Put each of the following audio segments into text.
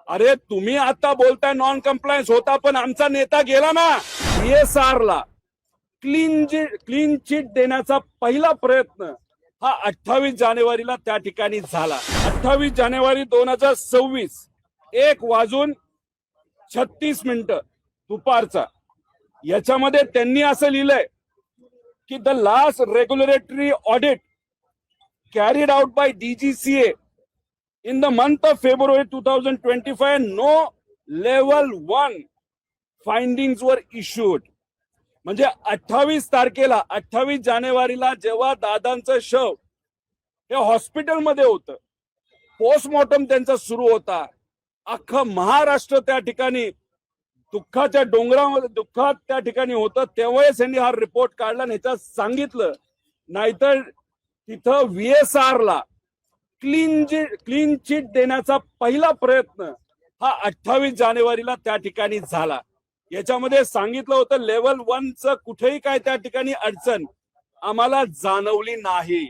अरे तुम्ही आता बोलताय नॉन कम्प्लायन्स होता, पण आमचा नेता गेला ना CSR ला क्लीन चिट देण्याचा पहिला प्रयत्न हा 28 जानेवारीला त्या ठिकाणी झाला। 28 जानेवारी 2026 1:36 दुपारचा। याच्यामध्ये त्यांनी असं लिहिलंय की the last regulatory audit carried out by DGCA in the month of February 2025, no level 1 findings were issued. म्हणजे 28 तारखेला 28 जानेवारीला जेव्हा दादांचं शव हे हॉस्पिटलमध्ये होतं, पोस्टमॉर्टम त्यांचा सुरू होता, अख्खं महाराष्ट्र त्या ठिकाणी दुःखाच्या डोंगरामध्ये दुःखात त्या ठिकाणी होतं, तेव्हाच यांनी हा रिपोर्ट काढला आणि ह्याच्यात सांगितलं, नाहीतर तिथं VSR ला क्लीन चिट देण्याचा पहिला प्रयत्न हा 28 जानेवारीला त्या ठिकाणी झाला। याच्यामध्ये सांगितलं होतं लेवल 1चं कुठेही काय त्या ठिकाणी अडचण आम्हाला जाणवली नाही।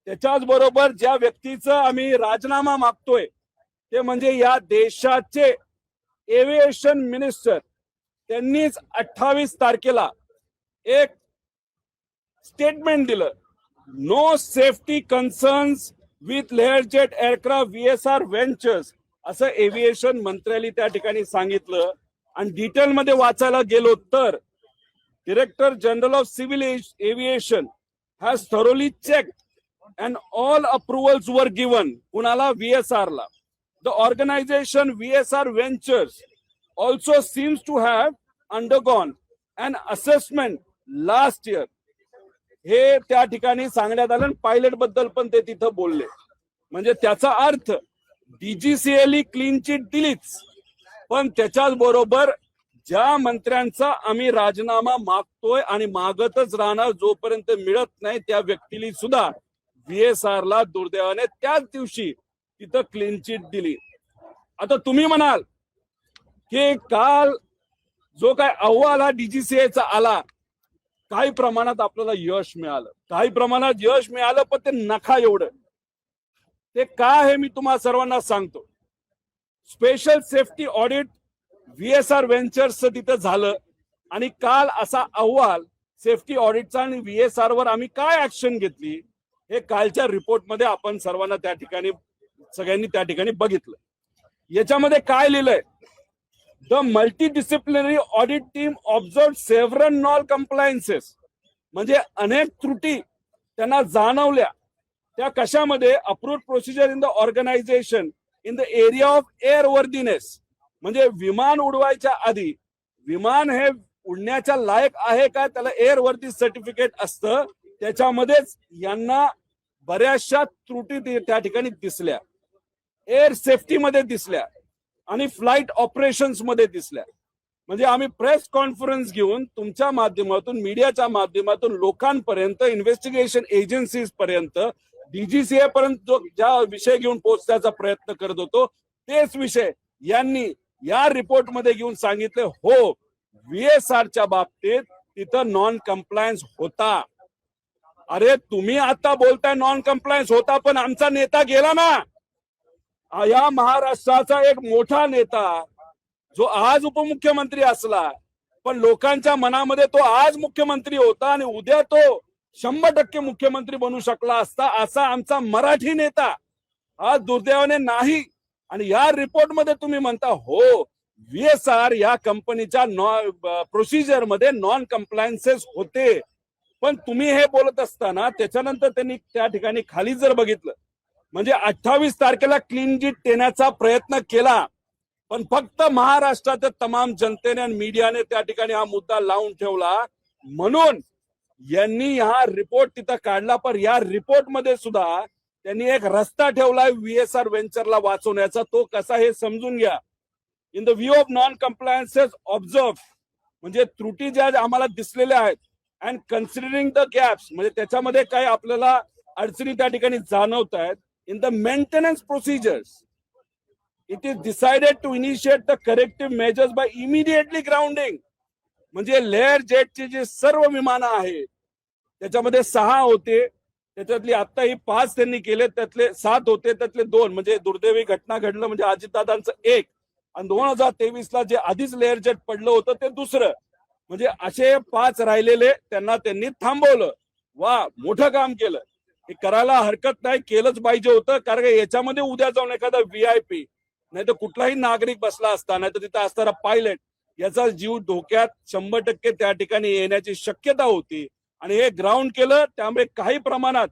त्याच्याच बरोबर ज्या व्यक्तीचा आम्ही राजीनामा मागतोय ते म्हणजे या देशाचे एव्हिएशन मिनिस्टर, त्यांनीच 28 तारखेला एक स्टेटमेंट दिलं, no safety concerns with Learjet aircraft VSR ventures, असं एव्हिएशन मंत्र्यांनी त्या ठिकाणी सांगितलं। आणि डिटेलमध्ये वाचायला गेलो तर director general of civil aviation has thoroughly checked and all approvals वर गिवन, कुणाला VSR ला। The organisation VSR ventures also seems to have undergone an assessment last year, हे त्या ठिकाणी सांगण्यात आलं। पायलट बद्दल पण ते तिथं बोलले। म्हणजे त्याचा अर्थ DGCA क्लीन चिट दिलीच, पण त्याच्याच बरोबर ज्या मंत्र्यांचा आम्ही राजीनामा मागतोय आणि मागतच राहणार जोपर्यंत मिळत नाही, त्या व्यक्तीला सुद्धा VSR ला दुर्दैवाने त्याच दिवशी तिथं क्लीन चिट दिली। आता तुम्ही म्हणाल की काल जो काय अहवाल हा DGCAचा आला, काही प्रमाणात आपल्याला यश मिळालं, काही प्रमाणात यश मिळालं, पण ते नखा एवढं। ते काय हे मी तुम्हाला सर्वांना सांगतो। स्पेशल सेफ्टी ऑडिट VSR व्हेंचर्सचं तिथं झालं आणि काल असा अहवाल सेफ्टी ऑडिटचा आणि VSR वर आम्ही काय ऍक्शन घेतली हे कालच्या रिपोर्टमध्ये आपण सर्वांना त्या ठिकाणी सगळ्यांनी त्या ठिकाणी बघितलं। याच्यामध्ये काय लिहिलंय, the multidisciplinary audit team observe several non compliances, म्हणजे अनेक त्रुटी त्यांना जाणवल्या। त्या कशामध्ये, approved procedure in the organisation in the area of airworthiness, म्हणजे विमान उडवायच्या आधी विमान हे उडण्याच्या लायक आहे का, त्याला एअरवर्दी सर्टिफिकेट असतं, त्याच्यामध्येच यांना बऱ्याचशा त्रुटी त्या ठिकाणी दिसल्या, एअर सेफ्टीमध्ये दिसल्या आणि फ्लाईट ऑपरेशन्स मध्ये दिसल्या। म्हणजे आम्ही प्रेस कॉन्फरन्स घेऊन तुमच्या माध्यमातून, मीडियाच्या माध्यमातून लोकांपर्यंत, इन्व्हेस्टिगेशन एजन्सीज पर्यंत, DGCA पर्यंत जो ज्या विषय घेऊन पोहोचण्याचा प्रयत्न करत होतो, तेच विषय यांनी या रिपोर्ट मध्ये घेऊन सांगितले, हो VSRच्या बाबतीत तिथं नॉन कम्प्लायन्स होता। अरे तुम्ही आता बोलताय नॉन कम्प्लायन्स होता, पण आमचा नेता गेला ना, या महाराष्ट्राचा एक मोठा नेता जो आज उपमुख्यमंत्री असला, पण लोकांच्या मनामध्ये तो आज मुख्यमंत्री होता आणि उद्या तो 100% मुख्यमंत्री बनू शकला असता, असा आमचा मराठी नेता आज दुर्दैवाने नाही। आणि या रिपोर्ट मध्ये तुम्ही म्हणता हो VSR या कंपनीच्या प्रोसिजर मध्ये नॉन कम्प्लायन्सेस होते, पण तुम्ही हे बोलत असताना त्याच्यानंतर त्यांनी त्या ठिकाणी खाली जर बघितलं, म्हणजे 28 तारखेला क्लीन चिट देण्याचा प्रयत्न केला, पण फक्त महाराष्ट्राच्या तमाम जनतेने आणि मीडियाने त्या ठिकाणी हा मुद्दा लावून ठेवला, म्हणून यांनी हा रिपोर्ट तिथं काढला। पण या रिपोर्ट मध्ये सुद्धा त्यांनी एक रस्ता ठेवलाय VSR व्हेंचरला वाचवण्याचा, तो कसा हे समजून घ्या। In the view of non compliances observe, म्हणजे त्रुटी ज्या आम्हाला दिसलेल्या आहेत, अँड कन्सिडरिंग द गॅप्स, म्हणजे त्याच्यामध्ये काय आपल्याला अडचणी त्या ठिकाणी जाणवत आहेत, in the maintenance procedures it is decided to initiate the corrective measures by immediately grounding, म्हणजे लेअर जेटची जी सर्व विमानं आहेत त्याच्यामध्ये 6 होते, त्याच्यातली आता ही 5 त्यांनी केले, त्यातले 7 होते, त्यातले 2 म्हणजे दुर्दैवी घटना घडलं म्हणजे अजितदादांचं एक, आणि 2023ला जे आधीच लेअर जेट पडलं होतं ते दुसरं. म्हणजे असे 5 राहिलेले त्यांना त्यांनी थांबवलं. वा, मोठं काम केलं. हे करायला हरकत नाही, केलंच पाहिजे होतं. कारण याच्यामध्ये उद्या जाऊन एखादा व्हीआयपी नाही तर कुठलाही नागरिक बसला असता, नाही तर तिथं असणारा पायलट याचा जीव धोक्यात 100% त्या ठिकाणी येण्याची शक्यता होती. आणि हे ग्राउंड केलं, त्यामुळे काही प्रमाणात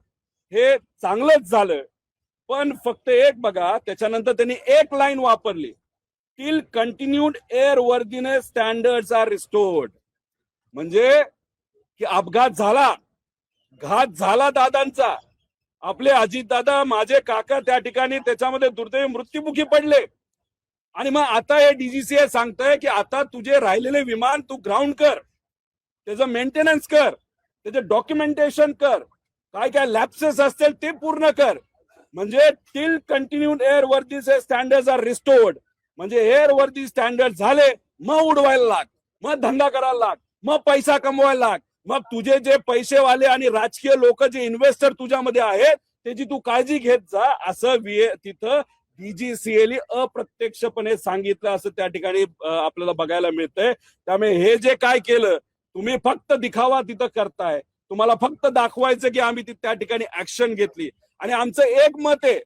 हे चांगलंच झालं. पण फक्त एक बघा, त्याच्यानंतर त्यांनी एक लाईन वापरली, till continued airworthiness standards are restored. म्हणजे की अपघात झाला, घात झाला दादांचा, आपले अजितदादा माझे काका त्या ठिकाणी त्याच्यामध्ये दुर्दैवी मृत्युमुखी पडले, आणि मग आता हे डीजीसीए सांगतंय की आता तुझे राहिलेले विमान तू ग्राउंड कर, त्याचं मेंटेनन्स कर, त्याचे डॉक्युमेंटेशन कर, काय काय लॅप्सेस असतील ते पूर्ण कर. म्हणजे टिल कंटिन्यूड एअर वर्दी स्टँडर्ड आर रिस्टोर्ड, म्हणजे एअर वर्दी स्टँडर्ड झाले, मग उडवायला लाग, मग धंदा करायला लाग, मग पैसा कमवायला लाग. मग तुझे जे पैसेवाले आणि राजकीय लोक जे इन्व्हेस्टर तुझ्यामध्ये आहेत त्याची तू काळजी घेत जा, असं तिथं डीजीसीएली अप्रत्यक्षपणे सांगितलं, असं त्या ठिकाणी आपल्याला बघायला मिळतंय. त्यामुळे हे जे काय केलं, तुम्ही फक्त दिखावा तिथं करताय, तुम्हाला फक्त दाखवायचं की आम्ही त्या ठिकाणी ऍक्शन घेतली. आणि आमचं एक मत आहे,